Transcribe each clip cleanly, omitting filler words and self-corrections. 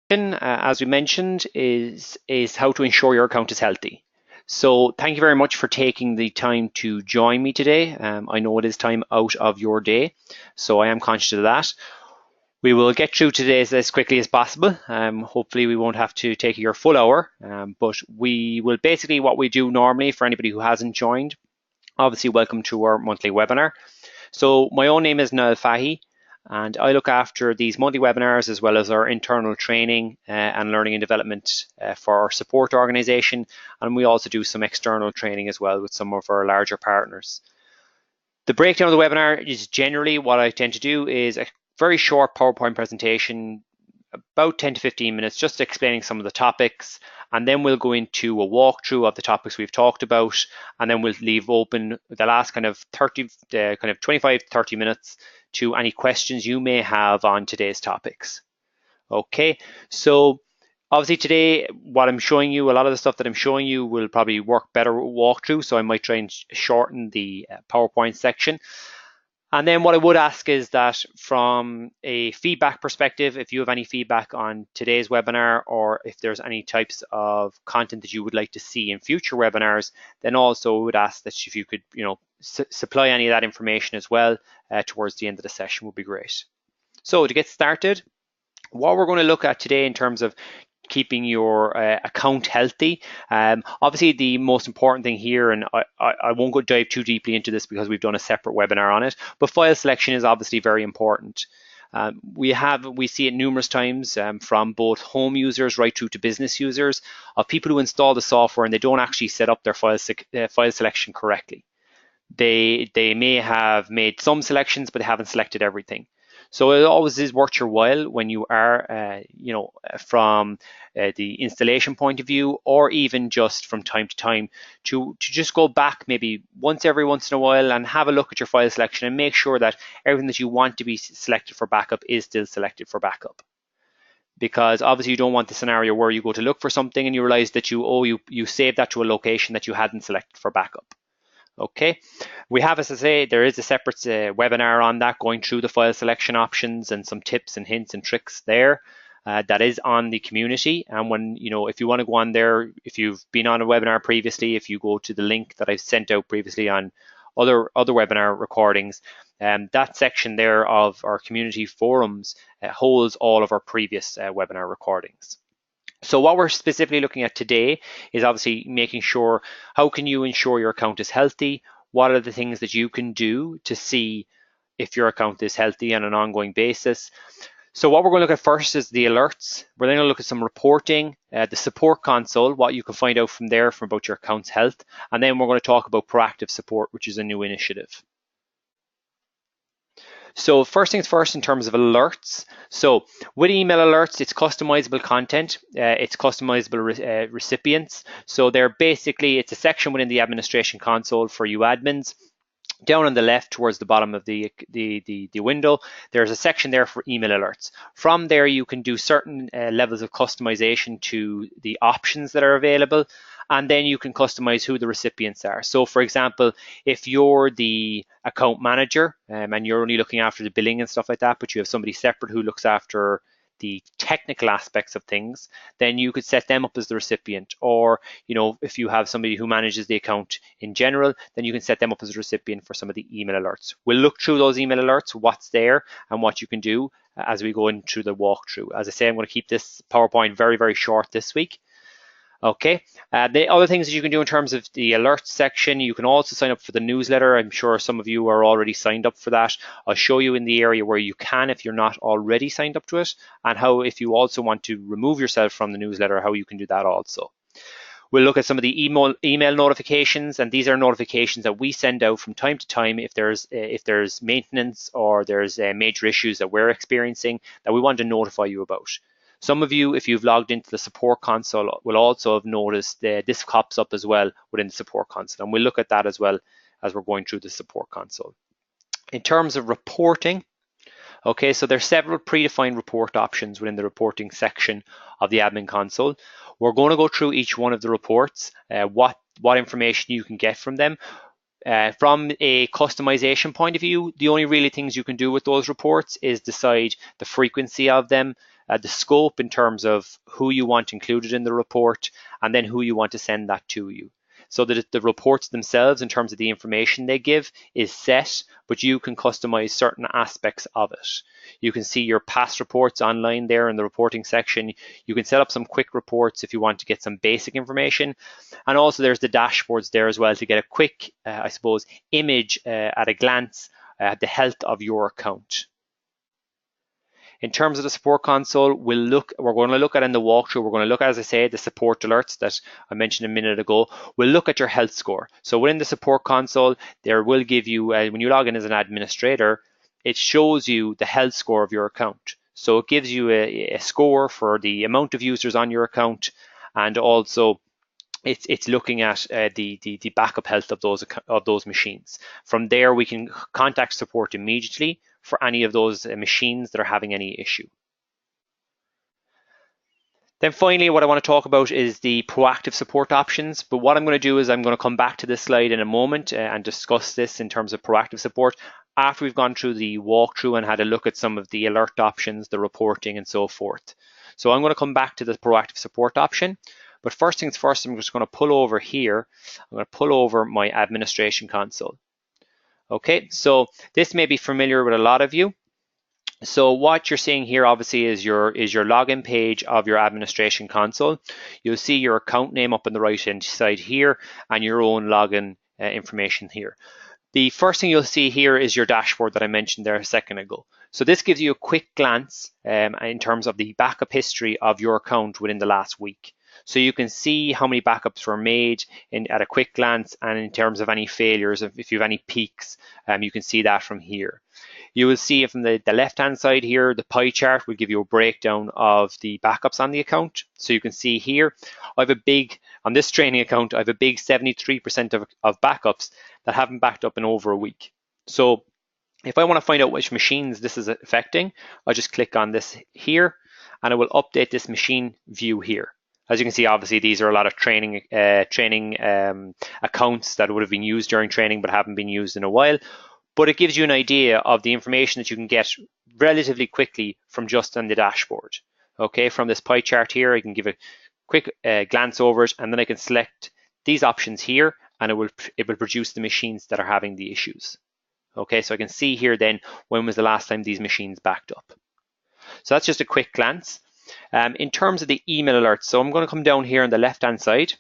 As we mentioned, is how to ensure your account is healthy. So thank you very much for taking the time to join me today. I know it is time out of your day, so I am conscious of that. We will get through today's as quickly as possible. Hopefully we won't have to take your full hour, but we will basically what we do normally for anybody who hasn't joined. Obviously, welcome to our monthly webinar. So my own name is Noel Fahy, and I look after these monthly webinars as well as our internal training and learning and development for our support organization. And we also do some external training as well with some of our larger partners. The breakdown of the webinar is generally what I tend to do is a very short PowerPoint presentation, about 10 to 15 minutes, just explaining some of the topics, and then we'll go into a walkthrough of the topics we've talked about, and then we'll leave open the last kind of 25 to 30 minutes to any questions you may have on today's topics. Okay, so obviously today what I'm showing you, a lot of the stuff that I'm showing you will probably work better walkthrough, so I might try and shorten the PowerPoint section. And then what I would ask is that from a feedback perspective, if you have any feedback on today's webinar, or if there's any types of content that you would like to see in future webinars, then also would ask that if you could, supply any of that information as well towards the end of the session would be great. So to get started, what we're going to look at today in terms of keeping your account healthy. Obviously, the most important thing here, and I won't go dive too deeply into this because we've done a separate webinar on it, but file selection is obviously very important. We see it numerous times from both home users right through to business users of people who install the software and they don't actually set up their file selection correctly. They may have made some selections, but they haven't selected everything. So it always is worth your while when you are, from the installation point of view, or even just from time to time, to just go back maybe once in a while and have a look at your file selection and make sure that everything that you want to be selected for backup is still selected for backup. Because obviously you don't want the scenario where you go to look for something and you realize that you saved that to a location that you hadn't selected for backup. Okay, we have, as I say, there is a separate webinar on that, going through the file selection options and some tips and hints and tricks there. That is on the community, and when if you want to go on there, if you've been on a webinar previously, if you go to the link that I've sent out previously on other webinar recordings, that section there of our community forums holds all of our previous webinar recordings. So what we're specifically looking at today is obviously making sure, how can you ensure your account is healthy? What are the things that you can do to see if your account is healthy on an ongoing basis? So what we're going to look at first is the alerts. We're then going to look at some reporting, the support console, what you can find out from there about your account's health. And then we're going to talk about proactive support, which is a new initiative. So first things first in terms of alerts. So with email alerts, it's customizable content, it's customizable recipients. So it's a section within the administration console for you admins. Down on the left towards the bottom of the window, there's a section there for email alerts. From there, you can do certain levels of customization to the options that are available, and then you can customize who the recipients are. So for example, if you're the account manager and you're only looking after the billing and stuff like that, but you have somebody separate who looks after the technical aspects of things, then you could set them up as the recipient. Or if you have somebody who manages the account in general, then you can set them up as a recipient for some of the email alerts. We'll look through those email alerts, what's there and what you can do as we go into the walkthrough. As I say, I'm going to keep this PowerPoint very, very short this week. Okay, the other things that you can do in terms of the alerts section, you can also sign up for the newsletter. I'm sure some of you are already signed up for that. I'll show you in the area where you can, if you're not already signed up to it, and how, if you also want to remove yourself from the newsletter, how you can do that also. We'll look at some of the email notifications, and these are notifications that we send out from time to time if there's maintenance or there's major issues that we're experiencing that we want to notify you about. Some of you, if you've logged into the support console, will also have noticed that this pops up as well within the support console, and we'll look at that as well as we're going through the support console. In terms of reporting, okay, so there's several predefined report options within the reporting section of the admin console. We're going to go through each one of the reports, what information you can get from them. From a customization point of view, the only really things you can do with those reports is decide the frequency of them, the scope in terms of who you want included in the report, and then who you want to send that to you. So that the reports themselves, in terms of the information they give, is set, but you can customize certain aspects of it. You can see your past reports online there in the reporting section. You can set up some quick reports if you want to get some basic information. And also there's the dashboards there as well to get a quick, I suppose, image at a glance at the health of your account. In terms of the support console, we're going to look at in the walkthrough, we're going to look at, as I say, the support alerts that I mentioned a minute ago. We'll look at your health score. So within the support console, there will give you, when you log in as an administrator, it shows you the health score of your account. So it gives you a score for the amount of users on your account, and also it's looking at the backup health of those machines. From there, we can contact support immediately for any of those machines that are having any issue. Then finally, what I want to talk about is the proactive support options. But what I'm going to do is I'm going to come back to this slide in a moment and discuss this in terms of proactive support after we've gone through the walkthrough and had a look at some of the alert options, the reporting, and so forth. So I'm going to come back to the proactive support option. But first things first, I'm just going to pull over here. I'm going to pull over my administration console. Okay, so this may be familiar with a lot of you. So what you're seeing here obviously is your login page of your administration console. You'll see your account name up on the right hand side here and your own login information here. The first thing you'll see here is your dashboard that I mentioned there a second ago. So this gives you a quick glance in terms of the backup history of your account within the last week. So you can see how many backups were made at a quick glance, and in terms of any failures, if you have any peaks, you can see that from here. You will see from the left-hand side here, the pie chart will give you a breakdown of the backups on the account. So you can see here, on this training account, I have a big 73% of backups that haven't backed up in over a week. So if I want to find out which machines this is affecting, I'll just click on this here, and it will update this machine view here. As you can see, obviously, these are a lot of training accounts that would have been used during training but haven't been used in a while. But it gives you an idea of the information that you can get relatively quickly from just on the dashboard. Okay, from this pie chart here, I can give a quick glance over it, and then I can select these options here, and it will produce the machines that are having the issues. Okay, so I can see here then when was the last time these machines backed up. So that's just a quick glance. In terms of the email alerts, so I'm going to come down here on the left-hand side,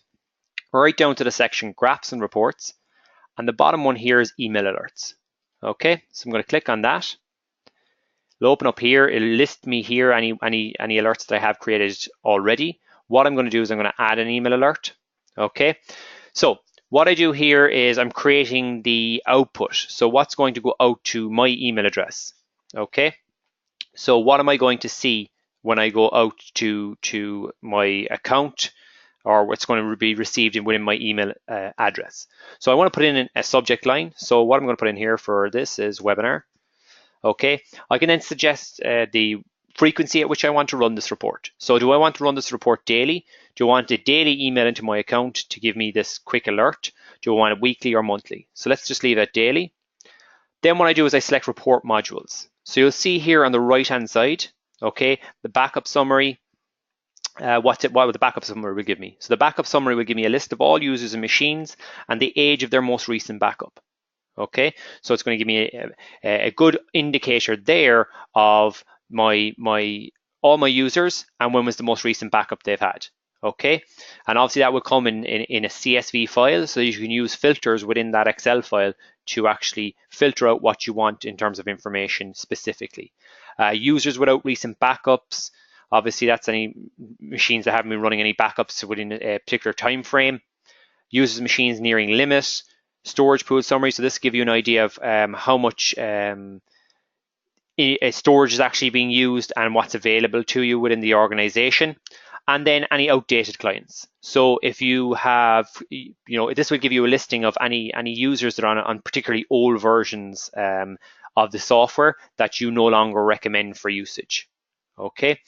right down to the section Graphs and Reports, and the bottom one here is Email Alerts. Okay, so I'm going to click on that. It'll open up here. It'll list me here any alerts that I have created already. What I'm going to do is I'm going to add an email alert. Okay, so what I do here is I'm creating the output. So what's going to go out to my email address? Okay, so what am I going to see when I go out to my account, or what's going to be received within my email address? So I want to put in a subject line. So what I'm going to put in here for this is webinar. Okay, I can then suggest the frequency at which I want to run this report. So do I want to run this report daily? Do I want a daily email into my account to give me this quick alert? Do I want it weekly or monthly? So let's just leave it daily. Then what I do is I select report modules. So you'll see here on the right hand side, okay, the backup summary, what the backup summary will give me. So the backup summary will give me a list of all users and machines and the age of their most recent backup. Okay, so it's going to give me a good indicator there of all my users and when was the most recent backup they've had. Okay, and obviously that will come in a CSV file, so you can use filters within that Excel file to actually filter out what you want in terms of information specifically. Users without recent backups, obviously that's any machines that haven't been running any backups within a particular time frame. Users machines nearing limit. Storage pool summary, so this gives you an idea of how much storage is actually being used and what's available to you within the organization. And then any outdated clients. So if you have, this will give you a listing of any users that are on particularly old versions of the software that you no longer recommend for usage. Okay,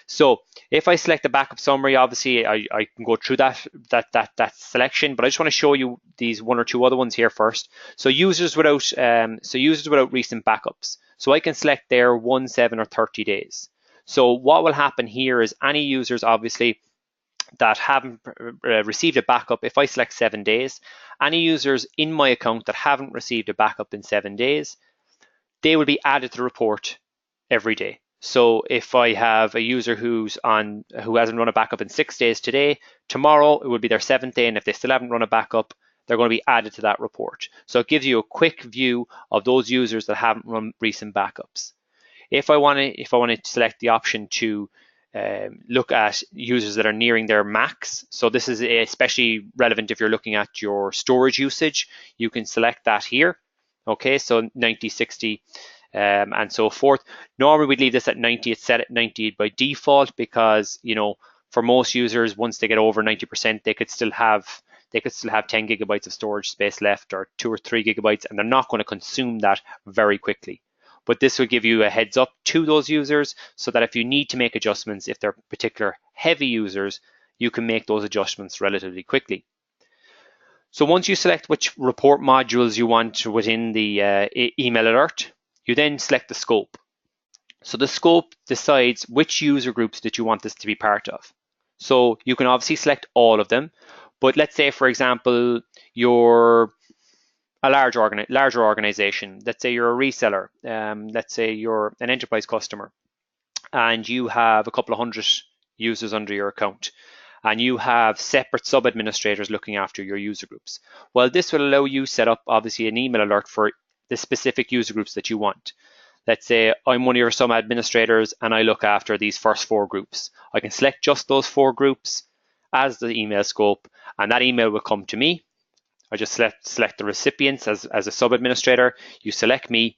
so if I select the backup summary, obviously I can go through that selection, but I just want to show you these one or two other ones here first. So users without recent backups. So I can select there 1, 7, or 30 days. So what will happen here is any users obviously that haven't received a backup, if I select 7 days, any users in my account that haven't received a backup in 7 days, they will be added to the report every day. So if I have a user who hasn't run a backup in 6 days today, tomorrow it will be their 7th day, and if they still haven't run a backup, they're going to be added to that report. So it gives you a quick view of those users that haven't run recent backups. If I want to select the option to look at users that are nearing their max, so this is especially relevant if you're looking at your storage usage, you can select that here. Okay, so 90, 60, and so forth. Normally we'd leave this at 90. It's set at 90 by default because, you know, for most users, once they get over 90%, they could still have 10 gigabytes of storage space left, or 2 or 3 gigabytes, and they're not going to consume that very quickly. But this will give you a heads up to those users so that if you need to make adjustments, if they're particular heavy users, you can make those adjustments relatively quickly. So once you select which report modules you want within the email alert, you then select the scope. So the scope decides which user groups that you want this to be part of. So you can obviously select all of them, but let's say, for example, you're a larger organization. Let's say you're a reseller. Let's say you're an enterprise customer, and you have a couple of hundred users under your account, and you have separate sub-administrators looking after your user groups. Well, this will allow you set up, obviously, an email alert for the specific user groups that you want. Let's say I'm one of your sub-administrators and I look after these first 4 groups. I can select just those 4 groups as the email scope, and that email will come to me. I just select the recipients as a sub-administrator. You select me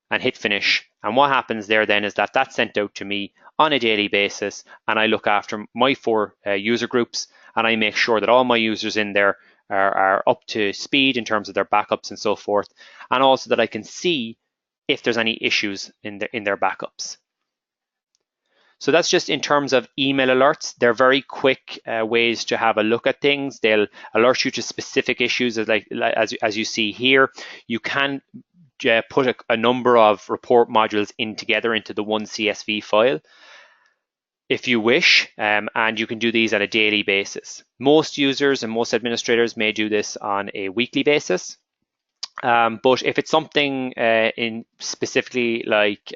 and hit finish. And what happens there then is that that's sent out to me on a daily basis, and I look after my 4 user groups, and I make sure that all my users in there are up to speed in terms of their backups and so forth, and also that I can see if there's any issues in their backups. So that's just in terms of email alerts. They're very quick ways to have a look at things. They'll alert you to specific issues, as you see here. You can put a number of report modules in together into the one CSV file if you wish, and you can do these on a daily basis. Most users and most administrators may do this on a weekly basis. But if it's something in specifically like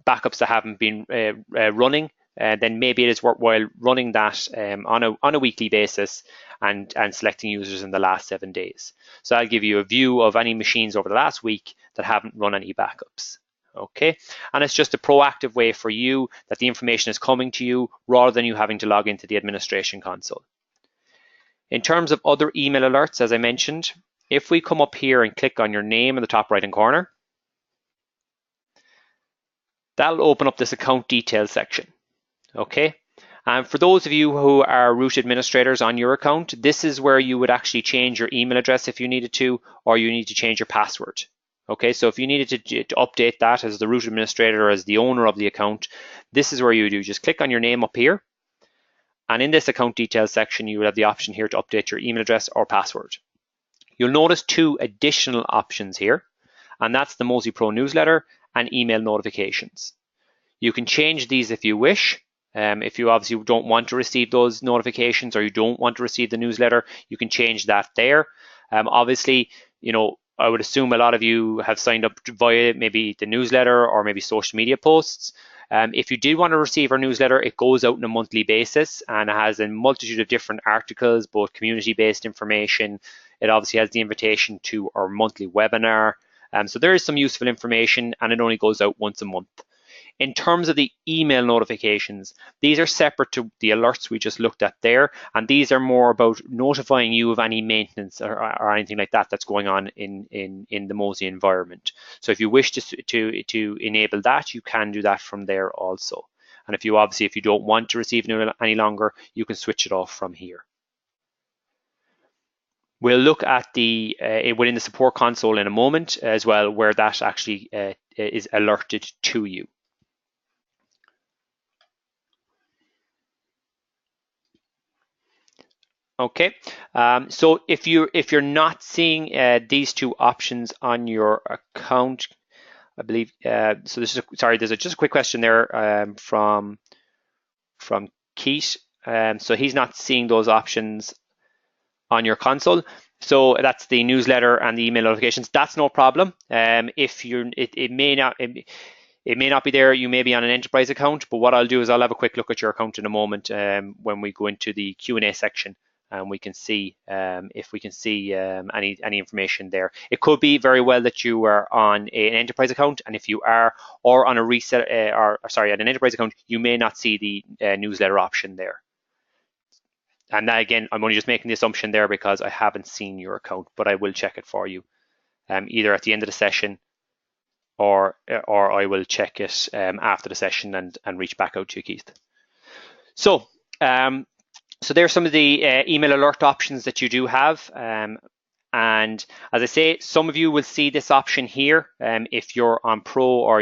backups that haven't been running, then maybe it is worthwhile running that on a weekly basis and selecting users in the last 7 days. So I'll give you a view of any machines over the last week that haven't run any backups. Okay, and it's just a proactive way for you that the information is coming to you rather than you having to log into the administration console. In terms of other email alerts, as I mentioned, if we come up here and click on your name in the top right hand corner, that'll open up this account details section. Okay, and for those of you who are root administrators on your account, this is where you would actually change your email address if you needed to, or you need to change your password. Okay, so if you needed to update that as the root administrator or as the owner of the account, this is where you do. Just click on your name up here, and in this account details section, you will have the option here to update your email address or password. You'll notice 2 additional options here, and that's the Mozy Pro newsletter and email notifications. You can change these if you wish. If you obviously don't want to receive those notifications, or you don't want to receive the newsletter, you can change that there. Obviously, you know, I would assume a lot of you have signed up via maybe the newsletter or maybe social media posts. If you did want to receive our newsletter, it goes out on a monthly basis and it has a multitude of different articles, both community-based information. It obviously has the invitation to our monthly webinar. So there is some useful information, and it only goes out once a month. In terms of the email notifications, these are separate to the alerts we just looked at there, and these are more about notifying you of any maintenance or anything like that that's going on in the Mozy environment. So if you wish to enable that, you can do that from there also. And if you don't want to receive it any longer, you can switch it off from here. We'll look at the within the support console in a moment as well, where that actually is alerted to you. Okay, so if you're not seeing these 2 options on your account, I believe. So this is just a quick question there from Keith. So he's not seeing those options on your console. So that's the newsletter and the email notifications. That's no problem. If it may not be there. You may be on an enterprise account, but what I'll do is I'll have a quick look at your account in a moment when we go into the Q&A section, and we can see if we can see any information there. It could be very well that you are on an enterprise account, and if you are, or on a an enterprise account, you may not see the newsletter option there. And that, again, I'm only just making the assumption there because I haven't seen your account, but I will check it for you, either at the end of the session, or I will check it after the session and reach back out to you, Keith. So there's some of the email alert options that you do have. And as I say, some of you will see this option here. If you're on Pro or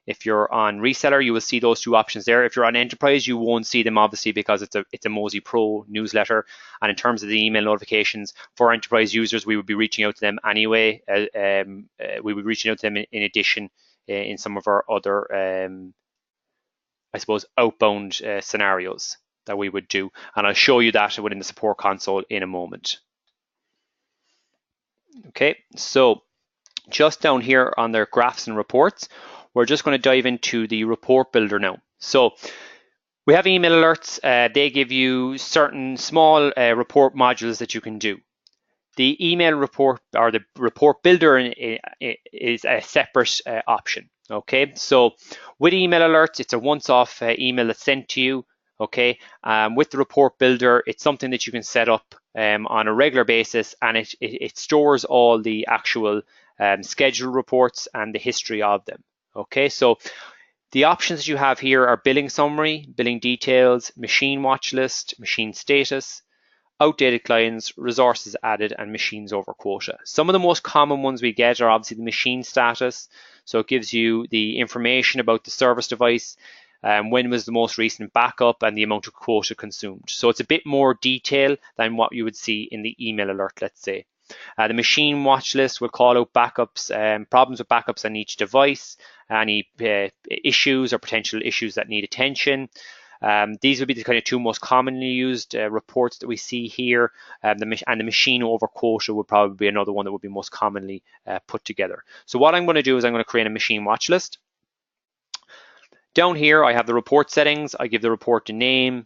if you're on Reseller, you will see those two options there. If you're on Enterprise, you won't see them, obviously, because it's a Mozy Pro newsletter. And in terms of the email notifications for Enterprise users, we would be reaching out to them anyway. We would be reaching out to them in addition in some of our other, I suppose, outbound scenarios that we would do. And I'll show you that within the support console in a moment. Okay, so just down here on their graphs and reports, we're just going to dive into the report builder now. So we have email alerts. They give you certain small report modules that you can do. The email report, or the report builder, is a separate option. Okay, so with email alerts, it's a once-off email that's sent to you. Okay, with the report builder, it's something that you can set up on a regular basis, and it stores all the actual scheduled reports and the history of them. Okay, so the options that you have here are billing summary, billing details, machine watch list, machine status, outdated clients, resources added, and machines over quota. Some of the most common ones we get are obviously the machine status. So it gives you the information about the service device, when was the most recent backup, and the amount of quota consumed. So it's a bit more detail than what you would see in the email alert, let's say. The machine watch list will call out backups, problems with backups on each device, any issues or potential issues that need attention. These would be the kind of two most commonly used reports that we see here. And the machine over quota would probably be another one that would be most commonly put together. So what I'm going to do is I'm going to create a machine watch list. Down here, I have the report settings. I give the report a name.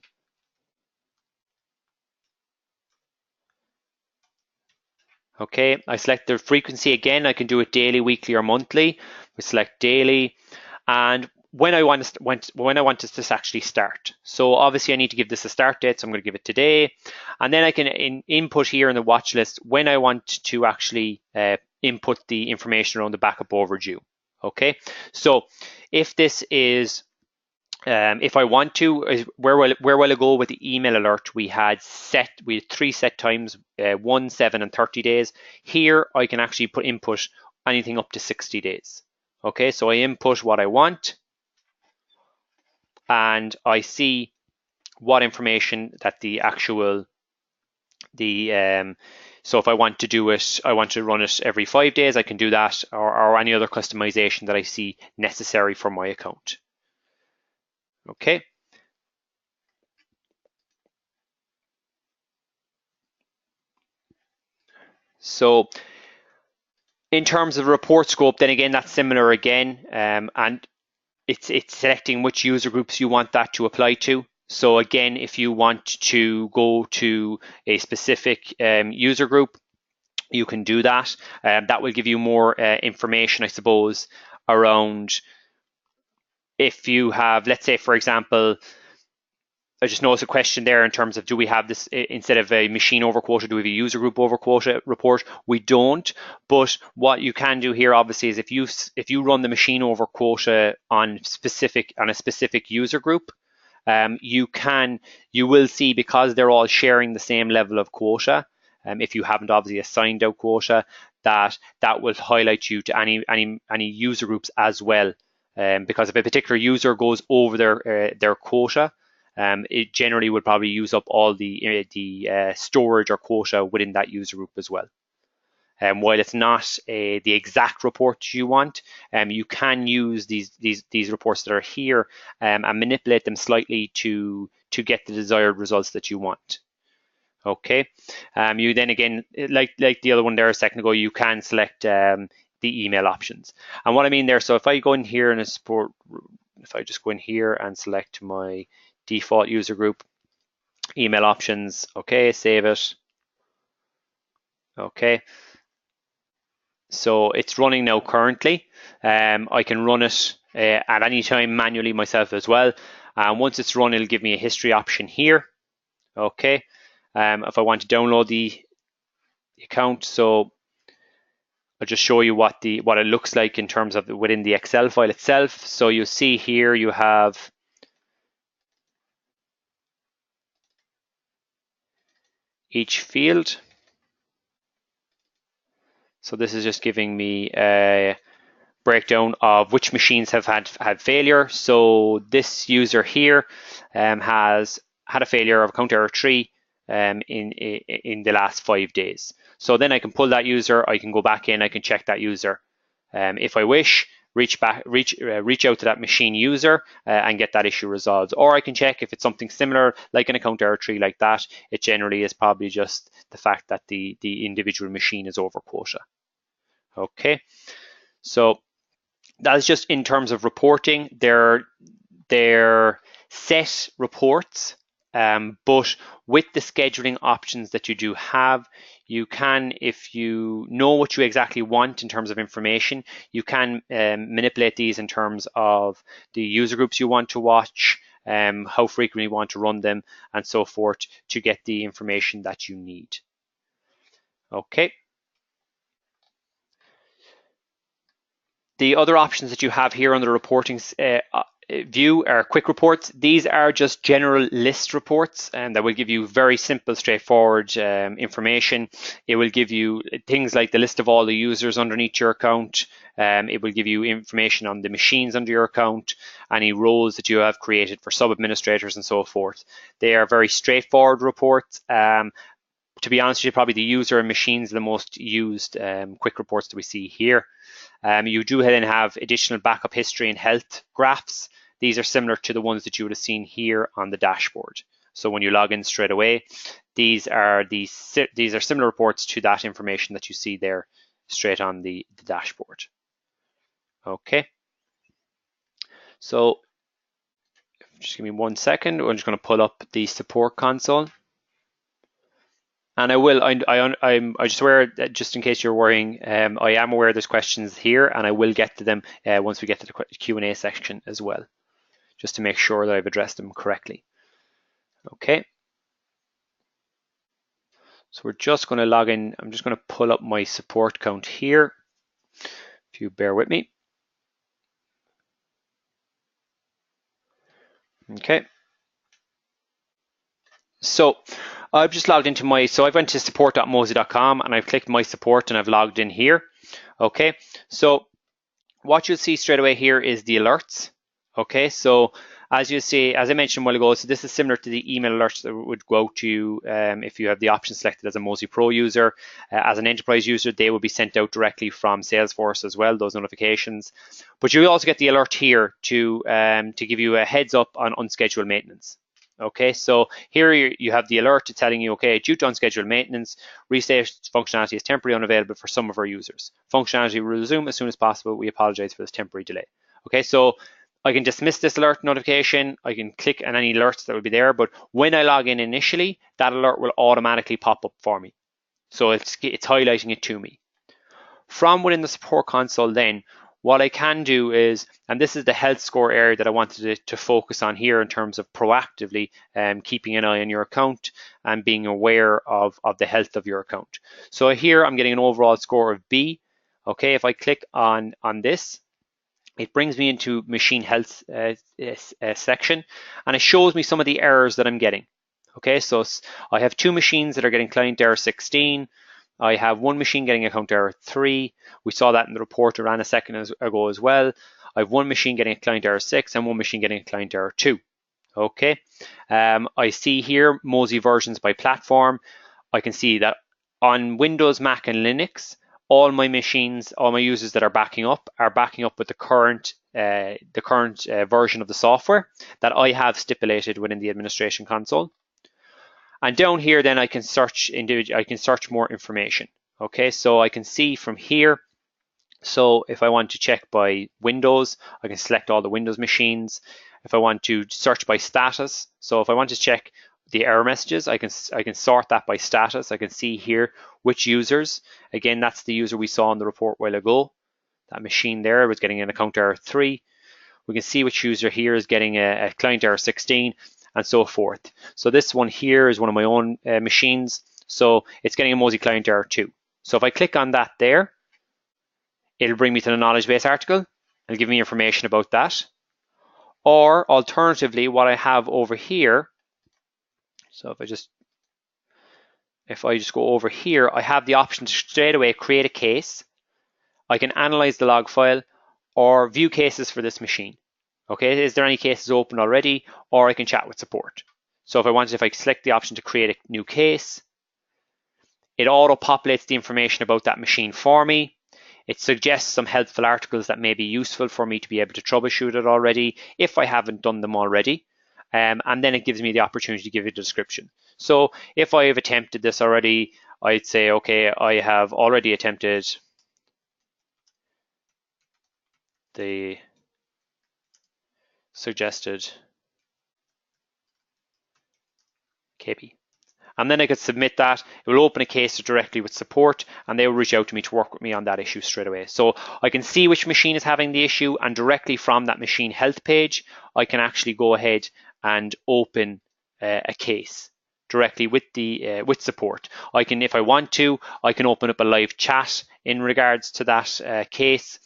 Okay, I select the frequency again. I can do it daily, weekly, or monthly. We select daily, and when I want this to actually start. So obviously I need to give this a start date, so I'm going to give it today, and then I can input here in the watch list when I want to actually input the information around the backup overdue. Okay, so if this is if I want to, where will I go with the email alert? We had 3 set times, 1, 7, and 30 days. Here I can actually input anything up to 60 days. Okay, so I input what I want, and I see what information that the actual so if I want to do it, I want to run it every 5 days, I can do that, or any other customization that I see necessary for my account. Okay. So in terms of report scope, then again, that's similar again, and it's selecting which user groups you want that to apply to. So again, if you want to go to a specific user group, you can do that. That will give you more information, I suppose, around if you have, let's say, for example, I just noticed a question there in terms of, do we have this instead of a machine over quota, do we have a user group over quota report? We don't, but what you can do here obviously is if you run the machine over quota on a specific user group, you will see, because they're all sharing the same level of quota, if you haven't obviously assigned out quota, that will highlight you to any user groups as well, because if a particular user goes over their quota, it generally would probably use up all the storage or quota within that user group as well. While it's not the exact report you want, you can use these reports that are here and manipulate them slightly to get the desired results that you want. Okay. You then again, like the other one there a second ago, you can select the email options. And what I mean there, so if I go in here and if I just go in here and select my default user group, email options, okay, save it. Okay. So it's running now currently. I can run it at any time manually myself as well. And once it's run, it'll give me a history option here. Okay. If I want to download the account, so I'll just show you what it looks like in terms of within the Excel file itself. So you see here you have each field. So this is just giving me a breakdown of which machines have had failure. So this user here has had a failure of account error 3 in the last 5 days. So then I can pull that user, I can go back in, I can check that user. If I wish, reach out to that machine user and get that issue resolved. Or I can check if it's something similar, like an account error 3 like that. It generally is probably just the fact that the individual machine is over quota. Okay, so that's just in terms of reporting. They're set reports, but with the scheduling options that you do have, you can, if you know what you exactly want in terms of information, you can manipulate these in terms of the user groups you want to watch, how frequently you want to run them, and so forth to get the information that you need. Okay. The other options that you have here on the reporting view are quick reports. These are just general list reports and that will give you very simple, straightforward information. It will give you things like the list of all the users underneath your account. It will give you information on the machines under your account, any roles that you have created for sub-administrators and so forth. They are very straightforward reports. To be honest with you, probably the user and machines are the most used quick reports that we see here. You do then have additional backup history and health graphs. These are similar to the ones that you would have seen here on the dashboard. So when you log in straight away, these are similar reports to that information that you see there straight on the dashboard. Okay. So just give me 1 second. I'm just going to pull up the support console. And I'm just aware that just in case you're worrying, I am aware there's questions here and I will get to them once we get to the Q&A section as well, just to make sure that I've addressed them correctly. Okay. So we're just going to log in. I'm just going to pull up my support count here, if you bear with me. Okay. So I've just logged into I've went to support.mozy.com and I've clicked my support and I've logged in here. Okay, so what you'll see straight away here is the alerts. Okay, so as you see, as I mentioned a while ago, so this is similar to the email alerts that would go out to you if you have the option selected as a Mozy Pro user. As an enterprise user, they will be sent out directly from Salesforce as well, those notifications. But you'll also get the alert here to give you a heads up on unscheduled maintenance. Okay, so here you have the alert telling you, okay, due to unscheduled maintenance, restate functionality is temporarily unavailable for some of our users. Functionality will resume as soon as possible. We apologize for this temporary delay. Okay, so I can dismiss this alert notification. I can click on any alerts that will be there, but when I log in initially, that alert will automatically pop up for me. So it's highlighting it to me. From within the support console then, what I can do is, and this is the health score area that I wanted to focus on here in terms of proactively keeping an eye on your account and being aware of the health of your account. So here I'm getting an overall score of B. Okay, if I click on this, it brings me into machine health section and it shows me some of the errors that I'm getting. Okay, so I have 2 machines that are getting client error 16. I have 1 machine getting account error 3. We saw that in the report around a second ago as well. I have 1 machine getting a client error 6 and 1 machine getting a client error 2. Okay. I see here Mozy versions by platform. I can see that on Windows, Mac, and Linux, all my machines, all my users that are backing up with the current version of the software that I have stipulated within the administration console. And down here, then I can search more information. Okay, so I can see from here. So if I want to check by Windows, I can select all the Windows machines. If I want to search by status, so if I want to check the error messages, I can sort that by status. I can see here which users. Again, that's the user we saw in the report a while ago. That machine there was getting an account error 3. We can see which user here is getting a client error 16, and so forth. So this one here is one of my own machines. So it's getting a Mozy client error 2. So if I click on that there, it'll bring me to the knowledge base article and give me information about that. Or alternatively, what I have over here, so if I just go over here, I have the option to straight away create a case. I can analyze the log file or view cases for this machine. Okay, is there any cases open already? Or I can chat with support. So if I select the option to create a new case, it auto-populates the information about that machine for me. It suggests some helpful articles that may be useful for me to be able to troubleshoot it already if I haven't done them already. And then it gives me the opportunity to give it a description. So if I have attempted this already, I'd say, okay, I have already attempted the suggested KP. And then I could submit that. It will open a case directly with support, and they will reach out to me to work with me on that issue straight away. So I can see which machine is having the issue, and directly from that machine health page, I can actually go ahead and open a case directly with support. I can, if I want to, I can open up a live chat in regards to that case.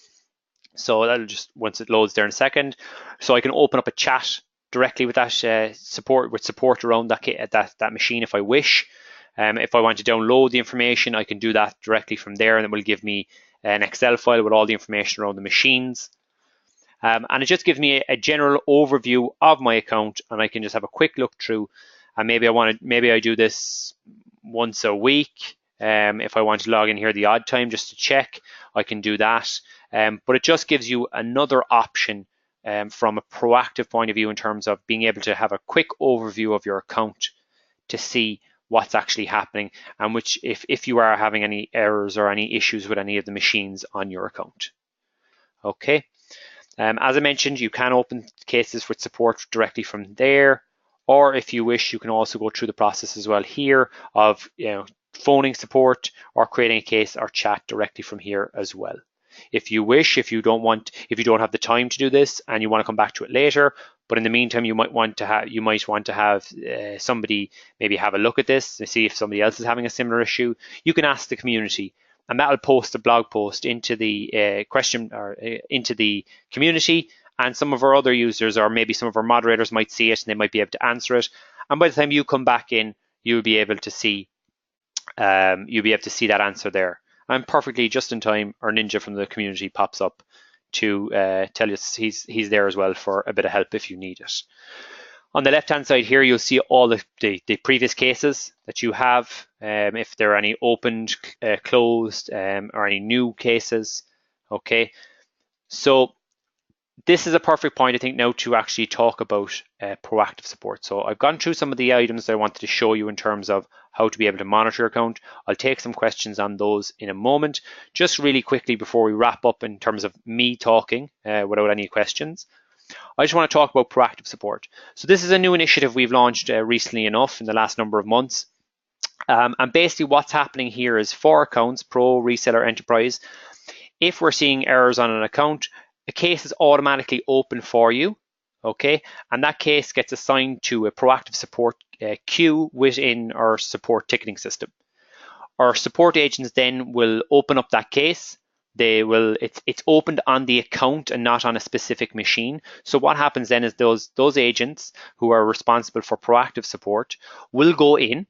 So that'll just, once it loads there in a second, so I can open up a chat directly with that support around that machine if I wish. If I want to download the information, I can do that directly from there, and it will give me an Excel file with all the information around the machines. And it just gives me a general overview of my account, and I can just have a quick look through. And maybe I do this once a week. If I want to log in here the odd time just to check, I can do that. But it just gives you another option from a proactive point of view in terms of being able to have a quick overview of your account to see what's actually happening, and which if you are having any errors or any issues with any of the machines on your account. Okay. As I mentioned, you can open cases with support directly from there, or if you wish, you can also go through the process as well here of phoning support or creating a case or chat directly from here as well. If you wish, if you don't have the time to do this and you want to come back to it later, but in the meantime you might want to have somebody maybe have a look at this to see if somebody else is having a similar issue, you can ask the community, and that'll post a blog post into the into the community, and some of our other users or maybe some of our moderators might see it and they might be able to answer it, and by the time you come back in, you'll be able to see that answer there. And perfectly just in time, our ninja from the community pops up to tell you he's there as well for a bit of help if you need it. On the left-hand side here, you'll see all the previous cases that you have, if there are any opened, closed, or any new cases. Okay, so this is a perfect point, I think, now to actually talk about proactive support. So I've gone through some of the items that I wanted to show you in terms of how to be able to monitor your account. I'll take some questions on those in a moment. Just really quickly before we wrap up in terms of me talking without any questions, I just want to talk about proactive support. So this is a new initiative we've launched recently enough in the last number of months. And basically what's happening here is for accounts, Pro, Reseller, Enterprise, if we're seeing errors on an account, a case is automatically open for you, okay? And that case gets assigned to a proactive support queue within our support ticketing system. Our support agents then will open up that case. It's opened on the account and not on a specific machine. So what happens then is those agents who are responsible for proactive support will go in,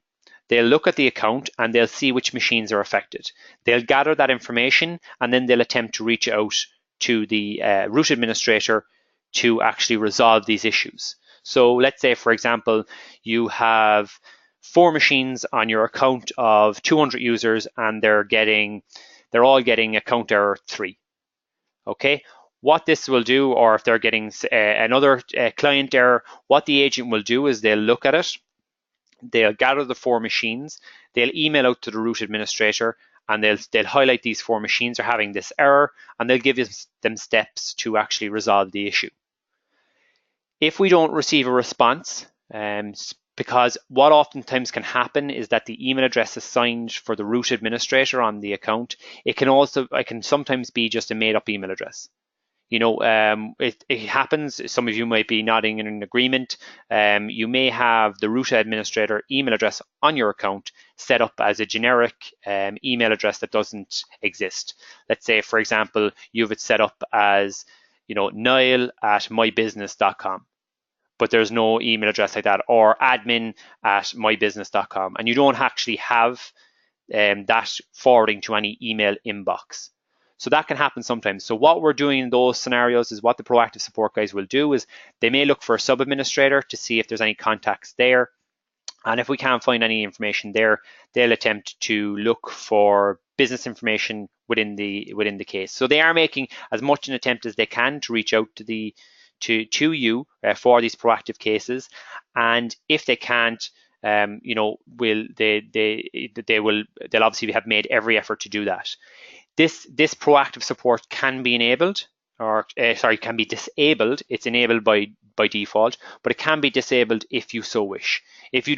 they'll look at the account and they'll see which machines are affected. They'll gather that information and then they'll attempt to reach out to the root administrator to actually resolve these issues. So let's say, for example, you have 4 machines on your account of 200 users and they're getting they're all getting account error 3. Okay, what this will do, or if they're getting another client error, what the agent will do is they'll look at it, they'll gather the 4 machines, they'll email out to the root administrator, and they'll highlight these 4 machines are having this error, and they'll give them steps to actually resolve the issue. If we don't receive a response, because what oftentimes can happen is that the email address assigned for the root administrator on the account, it can sometimes be just a made up email address. It happens. Some of you might be nodding in an agreement. You may have the root administrator email address on your account set up as a generic email address that doesn't exist. Let's say, for example, you have it set up as Niall@mybusiness.com. But there's no email address like that, or admin@mybusiness.com, and you don't actually have that forwarding to any email inbox. So that can happen sometimes. So what we're doing in those scenarios is what the proactive support guys will do is they may look for a sub-administrator to see if there's any contacts there. And if we can't find any information there, they'll attempt to look for business information within the case. So they are making as much an attempt as they can to reach out to you for these proactive cases, and if they can't, they'll obviously have made every effort to do that. This proactive support can be enabled, can be disabled. It's enabled by default, but it can be disabled if you so wish. If you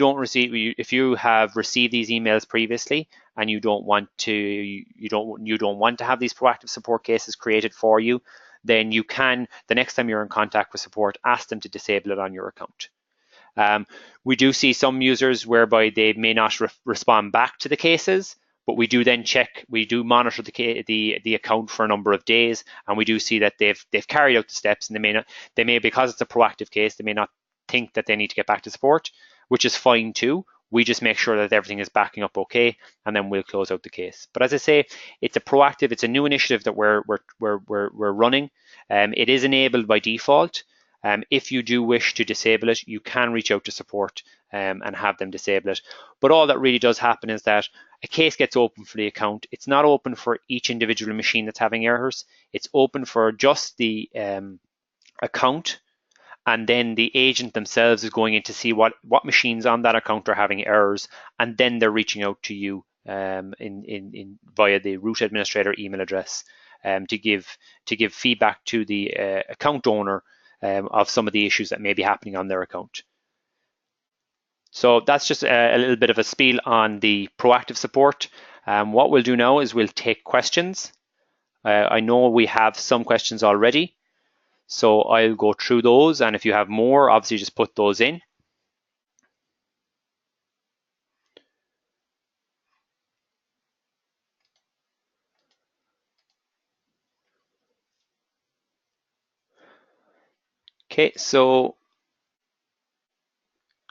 have received these emails previously and you don't want to have these proactive support cases created for you, then you can, the next time you're in contact with support, ask them to disable it on your account. We do see some users whereby they may not respond back to the cases, but we do then monitor the account for a number of days, and we do see that they've carried out the steps, and they may, because it's a proactive case, they may not think that they need to get back to support, which is fine too. We just make sure that everything is backing up okay, and then we'll close out the case. But as I say, it's a new initiative that we're running. It is enabled by default. If you do wish to disable it, you can reach out to support and have them disable it. But all that really does happen is that a case gets open for the account. It's not open for each individual machine that's having errors. It's open for just the account, and then the agent themselves is going in to see what machines on that account are having errors, and then they're reaching out to you via the root administrator email address to give feedback to the account owner of some of the issues that may be happening on their account. So that's just a little bit of a spiel on the proactive support. What we'll do now is we'll take questions. I know we have some questions already, so I'll go through those, and if you have more, obviously just put those in. Okay, so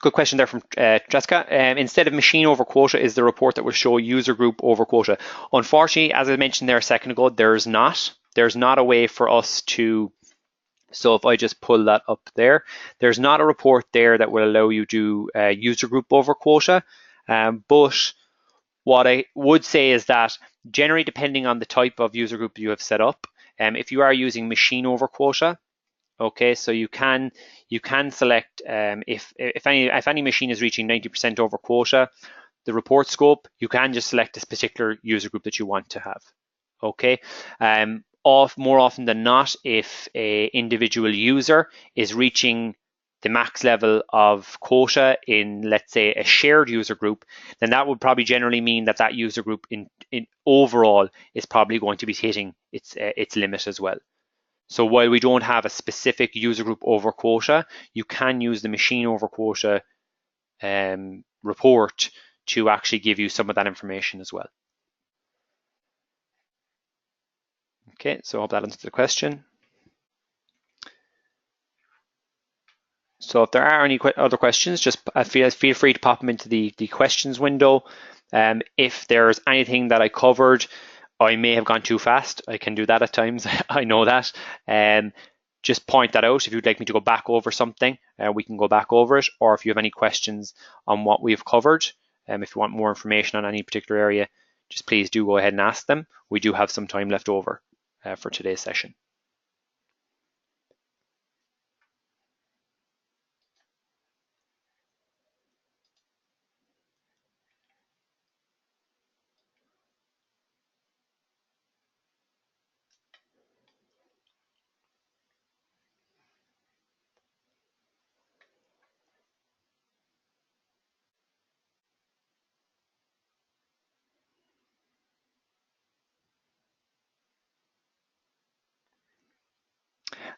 good question there from Jessica. Instead of machine over quota, is the report that will show user group over quota? Unfortunately, as I mentioned there a second ago, there's not a way for us to. So if I just pull that up there, there's not a report there that will allow you to user group over quota. But what I would say is that generally, depending on the type of user group you have set up, if you are using machine over quota, okay, so you can select if any machine is reaching 90% over quota, the report scope, you can just select this particular user group that you want to have. Okay. More often than not, if a individual user is reaching the max level of quota in, let's say, a shared user group, then that would probably generally mean that that user group in overall is probably going to be hitting its limit as well. So while we don't have a specific user group over quota, you can use the machine over quota report to actually give you some of that information as well. Okay, so I hope that answers the question. So if there are any other questions, just feel free to pop them into the questions window. If there's anything that I covered, I may have gone too fast. I can do that at times. I know that. Just point that out. If you'd like me to go back over something, we can go back over it. Or if you have any questions on what we've covered, if you want more information on any particular area, just please do go ahead and ask them. We do have some time left over for today's session.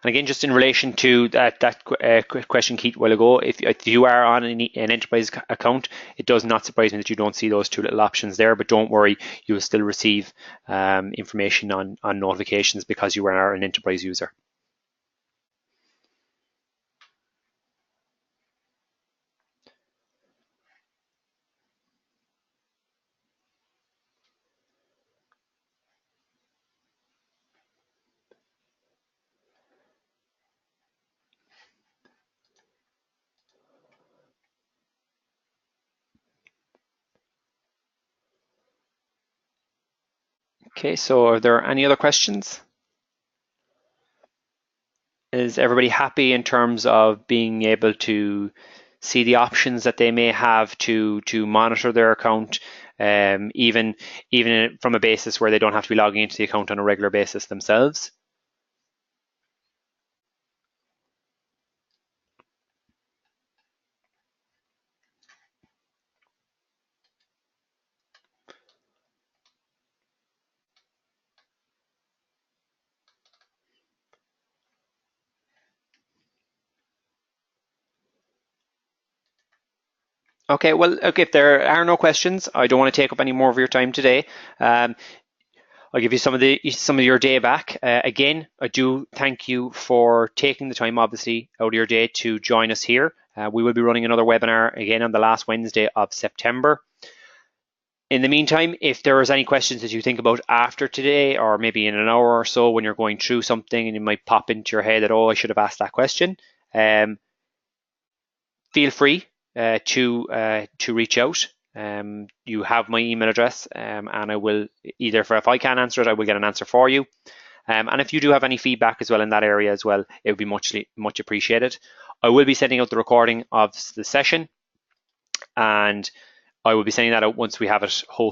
And again, just in relation to that question, Keith, a while ago, if you are on an enterprise account, it does not surprise me that you don't see those two little options there. But don't worry, you will still receive information on notifications because you are an enterprise user. Okay, so are there any other questions? Is everybody happy in terms of being able to see the options that they may have to monitor their account, even from a basis where they don't have to be logging into the account on a regular basis themselves? Okay, well, okay, if there are no questions, I don't want to take up any more of your time today. I'll give you some of your day back. Again, I do thank you for taking the time, obviously, out of your day to join us here. We will be running another webinar again on the last Wednesday of September. In the meantime, if there is any questions that you think about after today, or maybe in an hour or so when you're going through something and it might pop into your head that, oh, I should have asked that question, feel free to reach out. You have my email address, and I will if I can't answer it, I will get an answer for you. And if you do have any feedback as well in that area as well, it would be much appreciated. I will be sending out the recording of the session, and I will be sending that out once we have it hosted.